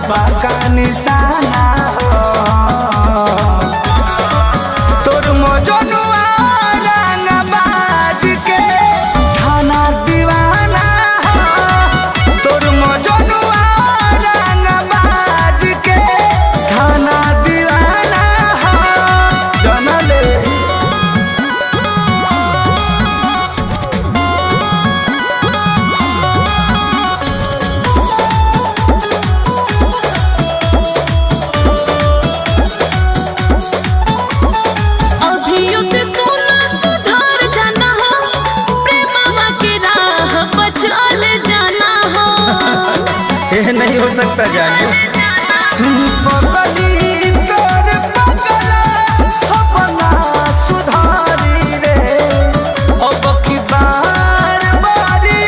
पक्का निशाना हो। तोर मजनुआ रंगबाज के थाना दीवाना हो। तोर मजनुआ रंगबाज के थाना दीवाना हो। जनले नहीं हो सकता जाने। सुन पगली